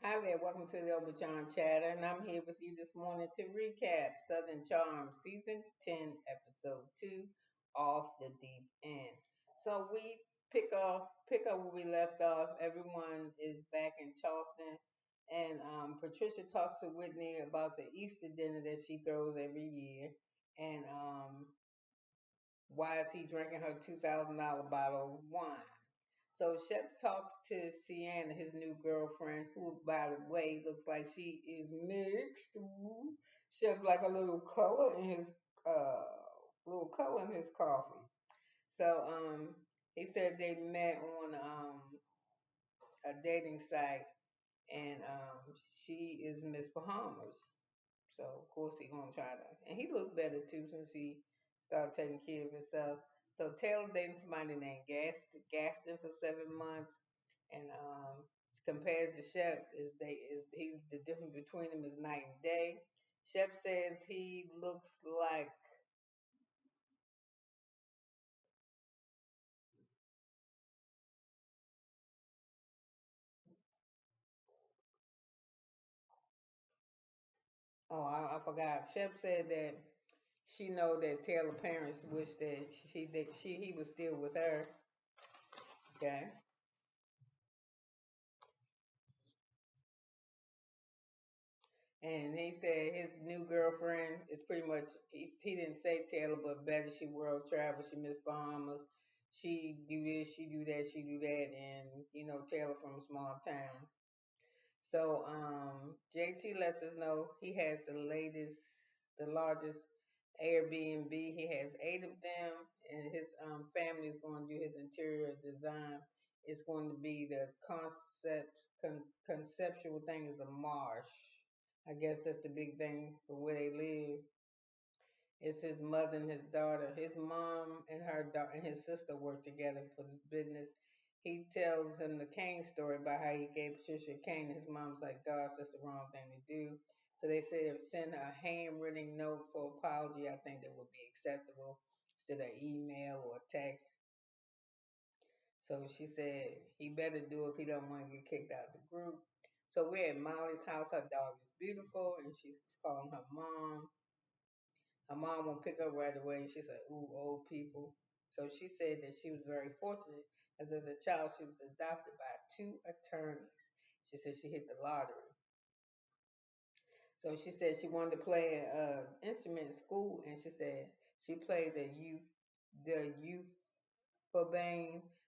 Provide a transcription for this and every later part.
Hi there, welcome to the Obachanchatter, and I'm here with you this morning to recap Southern Charm Season 10, Episode 2, Off the Deep End. So we pick up where we left off. Everyone is back in Charleston, and Patricia talks to Whitney about the Easter dinner that she throws every year, and why is he drinking her $2,000 bottle of wine? So Shep talks to Sienna, his new girlfriend, who, by the way, looks like she is mixed. Ooh. Shep like a uh little color in his coffee. So he said they met on a dating site, and she is Miss Bahamas. So of course he gonna try to, and he looked better too since he started taking care of himself. So Taylor dating somebody named Gaston for 7 months, and compares to Shep he's the difference between them is night and day. Shep says he looks like I forgot. Shep said that she know that Taylor parents wish that he was still with her. Okay. And he said his new girlfriend is pretty much he didn't say Taylor, but better she world travel, she Miss Bahamas, she do this, she do that, she do that, and Taylor from a small town. So JT lets us know he has the largest Airbnb. He has 8 of them, and his family is going to do his interior design. It's going to be the conceptual thing is a marsh. I guess that's the big thing for where they live. It's his mother and his daughter. His mom and her daughter and his sister work together for this business. He tells him the cane story about how he gave Patricia a cane. His mom's like, "Gosh, that's the wrong thing to do." So they said if send her a handwritten note for apology, I think that would be acceptable instead of email or text. So she said he better do it if he don't want to get kicked out of the group. So we're at Molly's house. Her dog is beautiful, and she's calling her mom. Her mom won't pick up right away. She said, "Ooh, old people." So she said that she was very fortunate, as a child she was adopted by two attorneys. She said she hit the lottery. So she said she wanted to play an instrument in school, and she said she played the euphonium,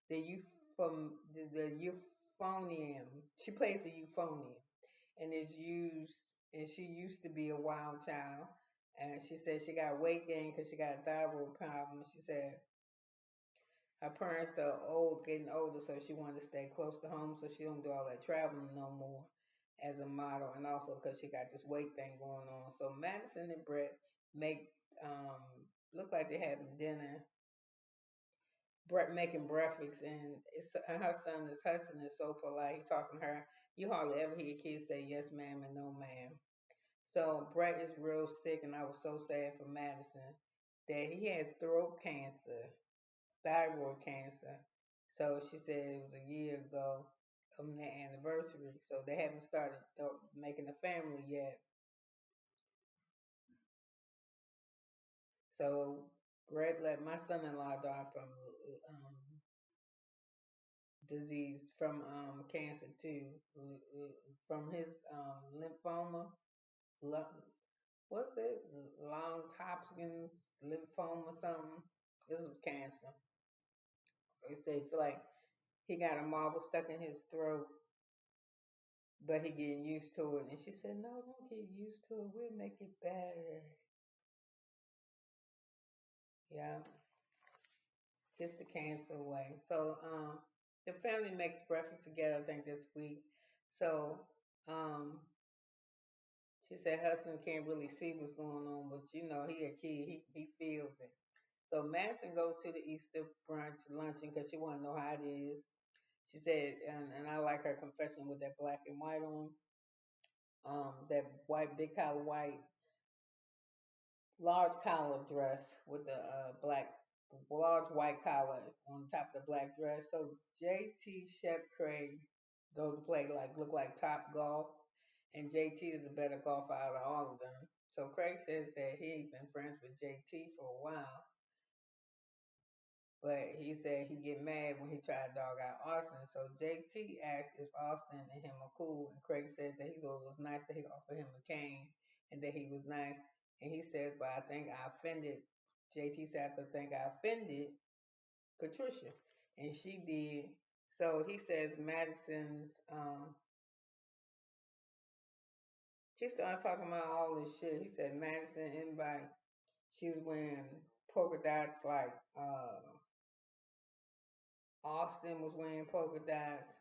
the euphonium. She plays the euphonium, and is used and she used to be a wild child, and she said she got weight gain because she got a thyroid problem. She said her parents are getting older, so she wanted to stay close to home so she don't do all that traveling no more as a model, and also because she got this weight thing going on. So Madison and Brett make um look like they're having dinner. Brett making breakfast, and her son is Hudson is so polite. He talking to her. You hardly ever hear kids say yes ma'am and no ma'am. So Brett is real sick, and I was so sad for Madison that he has throat cancer, thyroid cancer. So she said it was a year ago on their anniversary. So they haven't started making a family yet. So Brett let my son-in-law die from um, disease from cancer too, from his lymphoma. What's it? Long Hopkins lymphoma something. This was cancer. So he said he feel like he got a marble stuck in his throat, but he getting used to it. And she said, "No, don't get used to it. We'll make it better." Yeah, gets the cancer away. So the family makes breakfast together. I think this week. So um, she said husband can't really see what's going on, but he a kid. He feels it. So Madison goes to the Easter brunch luncheon because she want to know how it is. She said, and I like her confession with that black and white on, that white big collar white large collar dress with the black large white collar on top of the black dress. So JT Shep Craige Those who play like look like top golf, and JT is the better golfer out of all of them. So Craige says that he been friends with JT for a while, but he said he get mad when he tried to dog out Austin. So JT asked if Austin and him are cool, and Craige says that he thought it was nice that he offered him a cane and that he was nice. And he says, but I think I offended. JT said, I think I offended Patricia, and she did. So he says Madison's. He started talking about all this shit. He said Madison invite. She was wearing polka dots like Austin was wearing polka dots.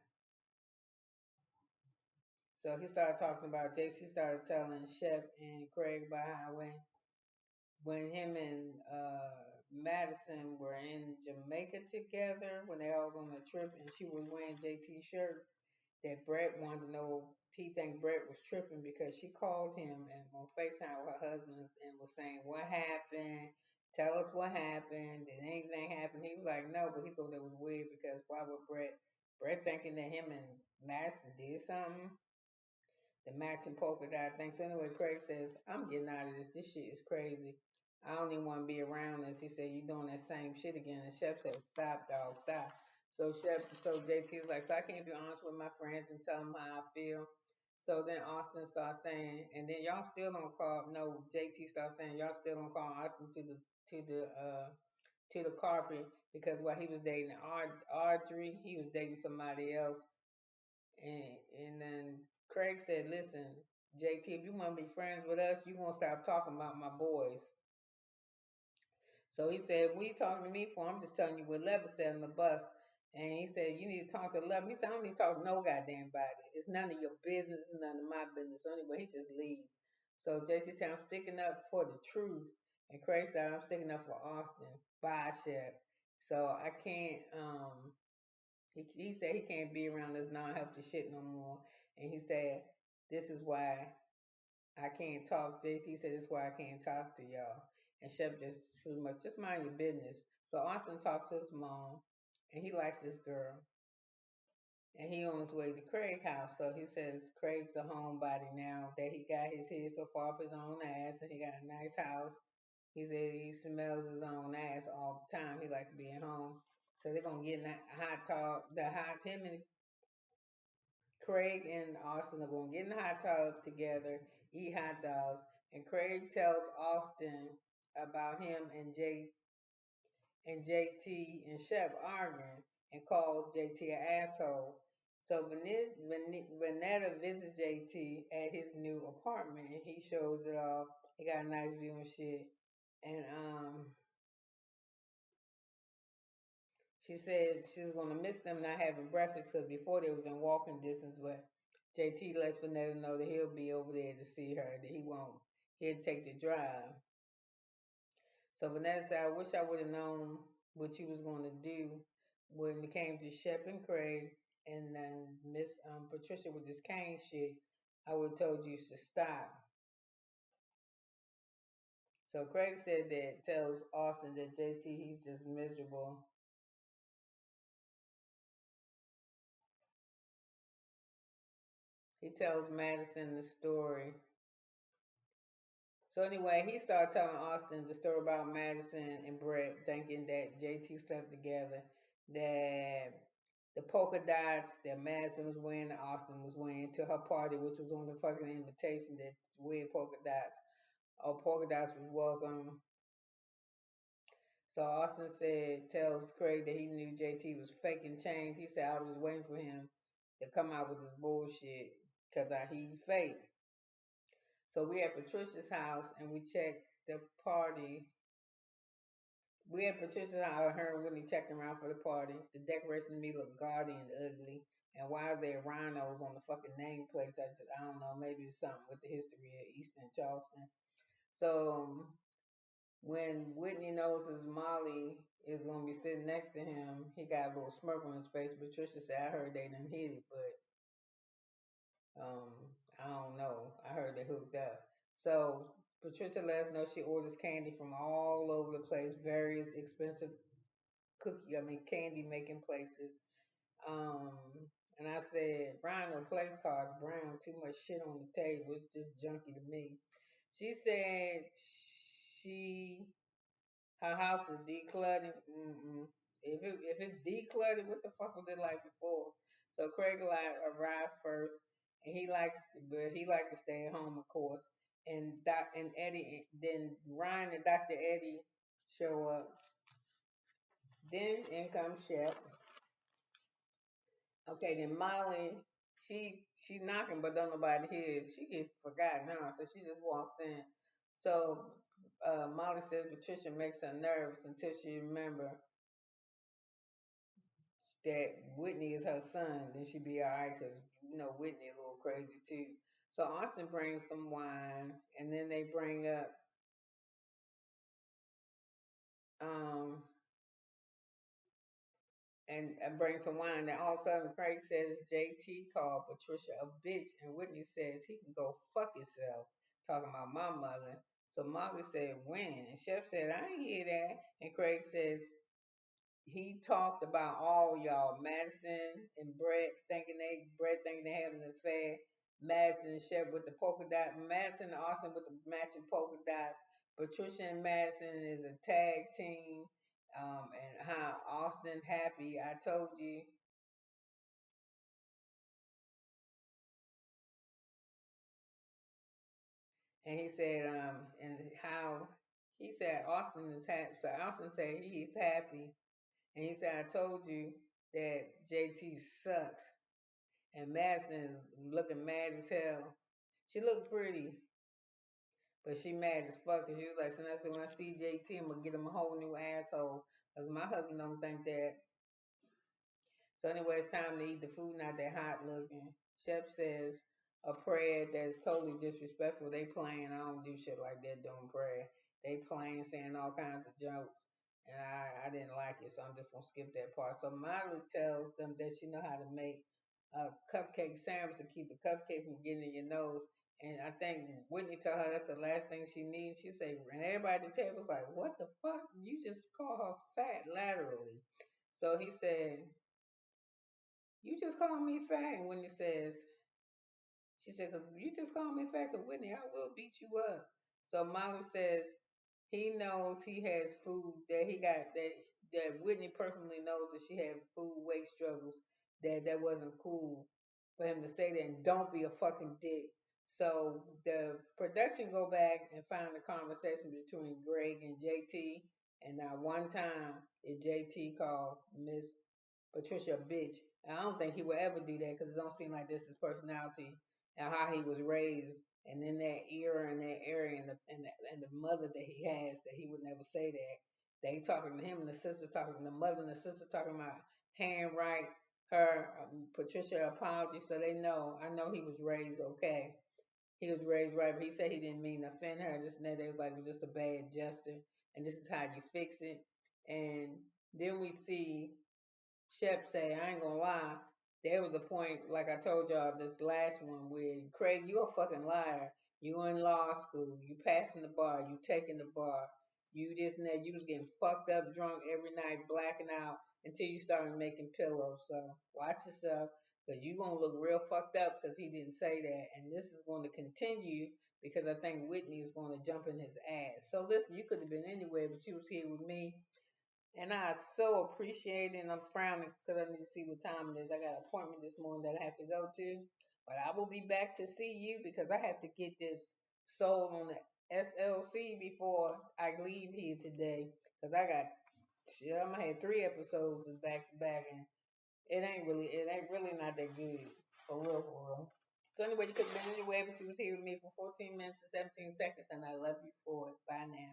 So he started talking about JC started telling Shep and Craige about how when him and Madison were in Jamaica together when they all was on a trip and she was wearing JT's shirt that Brett wanted to know. He think Brett was tripping because she called him and on FaceTime with her husband and was saying, "What happened? Tell us what happened. Did anything happen?" He was like, "No," but he thought that was weird because why would Brett thinking that him and Madison did something? The matching polka dot thing. So anyway, Craige says, I'm getting out of this. This shit is crazy. I don't even want to be around this. He said, you doing that same shit again. And Shep said, stop, dog, stop. So JT was like, so I can't be honest with my friends and tell them how I feel. So then Austin starts saying, and then y'all still don't call. No, JT starts saying y'all still don't call Austin to the to the carpet because while he was dating Audrey, he was dating somebody else. And then Craige said, "Listen, JT, if you want to be friends with us, you gonna stop talking about my boys." So he said, "What you talking to me for? I'm just telling you what Lever said on the bus." And he said, "You need to talk to Lever." He said, "I don't need to talk to no goddamn body. It's none of your business. It's none of my business." So anyway, he just leave. So JT said, "I'm sticking up for the truth," and Craig said, "I'm sticking up for Austin." Bye, Shep. So I can't. He said he can't be around this non-healthy shit no more. And he said, this is why I can't talk. JT said, this is why I can't talk to y'all. And Shep just pretty much, just mind your business. So Austin talked to his mom, and he likes this girl. And he on his way to Craig's house. So he says Craig's a homebody now that he got his head so far up his own ass and he got a nice house. He said he smells his own ass all the time. He like to be at home. So they're gonna get in that hot tub. Him and Craige and Austin are gonna get in the hot tub together, eat hot dogs, and Craige tells Austin about him and JT and Shep arguing and calls JT an asshole. So Vanetta visits JT at his new apartment and he shows it off. He got a nice view and shit. And she said she was gonna miss them not having breakfast because before they was in walking distance, but JT lets Vanessa know that he'll be over there to see her, that he won't. He'll take the drive. So Vanessa said, I wish I would have known what you was gonna do when it came to Shep and Craige and then Miss Patricia with this cane shit. I would have told you to stop. So Craige said that tells Austin that JT he's just miserable. He tells Madison the story. So anyway, he started telling Austin the story about Madison and Brett, thinking that JT slept together, that the polka dots that Madison was wearing, that Austin was wearing to her party, which was on the fucking invitation that wear polka dots. All polka dots was welcome. So Austin said, tells Craig that he knew JT was faking change. He said, I was waiting for him to come out with this bullshit because he fake. So we at Patricia's house and we checked the party. We at Patricia's house, her and Whitney checking around for the party. The decoration to me looked gaudy and ugly. And why is there rhinos on the fucking nameplates? I don't know. Maybe it's something with the history of Eastern Charleston. So when Whitney knows his Molly is gonna be sitting next to him, he got a little smirk on his face. Patricia said, "I heard they didn't hit it, but um, I don't know. I heard they hooked up." So Patricia lets us know she orders candy from all over the place, various expensive candy making places. Um, And I said, Brian no place cards brown, too much shit on the table. It's just junky to me. She said she her house is decluttered. Mm-mm. If it's decluttered, what the fuck was it like before? So Craig arrived first, and he liked to stay at home, of course. And Eddie, then Ryan and Dr. Eddie show up. Then in comes Shep. Okay, then Molly, she knocking, but don't nobody hear. She gets forgotten, huh? So she just walks in. So Molly says Patricia makes her nervous until she remember that Whitney is her son. Then she be all right because Whitney a little crazy too. So Austin brings some wine, and then they bring up um and bring some wine. Then all of a sudden Craig says JT called Patricia a bitch, and Whitney says he can go fuck himself. Talking about my mother. So Molly said when, and Chef said I ain't hear that, and Craig says he talked about all y'all, Madison and Brett thinking they having an affair, Madison and Shep with the polka dot, Madison and Austin with the matching polka dots, Patricia and Madison is a tag team, and how Austin happy. I told you, and he said, and how he said Austin is happy. So Austin said he's happy, and he said I told you that JT sucks. And Madison is looking mad as hell. She looked pretty, but she mad as fuck. And she was like, so I said, when I see JT, I'm going to get him a whole new asshole. Because my husband don't think that. So anyway, it's time to eat the food, not that hot looking. Shep says a prayer that's totally disrespectful. They playing, I don't do shit like that doing prayer. They playing, saying all kinds of jokes. And I didn't like it, so I'm just gonna skip that part. So Miley tells them that she know how to make a cupcake sandwich to keep the cupcake from getting in your nose. And I think Whitney told her that's the last thing she needs. She said, and everybody at the table's like, what the fuck? You just call her fat laterally. So he said, you just called me fat. And Whitney says, she said, because you just called me fat, because Whitney, I will beat you up. So Molly says he knows he has food that he got that Whitney personally knows that she had food weight struggles that wasn't cool for him to say that and don't be a fucking dick. So the production go back and find a conversation between Greg and JT, and not one time did JT call Miss Patricia a bitch. And I don't think he would ever do that because it don't seem like this is personality and how he was raised, and in that era and that area and the mother that he has, that he would never say that. They talking to him and the sister talking, the mother and the sister talking about handwrite her Patricia apology, so they know. I know he was raised okay. He was raised right, but he said he didn't mean to offend her. This and that. They was like, it was just a bad gesture, and this is how you fix it. And then we see Shep say, I ain't gonna lie, there was a point, like I told y'all, this last one, where Craig, you a fucking liar. You in law school, you passing the bar, you taking the bar, you this and that, you was getting fucked up drunk every night, blacking out until you started making pillows. So watch yourself, because you gonna look real fucked up because he didn't say that. And this is going to continue because I think Whitney is going to jump in his ass. So listen, you could have been anywhere, but you was here with me. And I so appreciate it. And I'm frowning because I need to see what time it is. I got an appointment this morning that I have to go to. But I will be back to see you because I have to get this sold on the SLC before I leave here today. Because I got, shit, I'm gonna have 3 episodes back to back, and it ain't really not that good for real, for real. So anyway, you could have been anywhere, but you was here with me for 14 minutes and 17 seconds, and I love you for it. Bye now.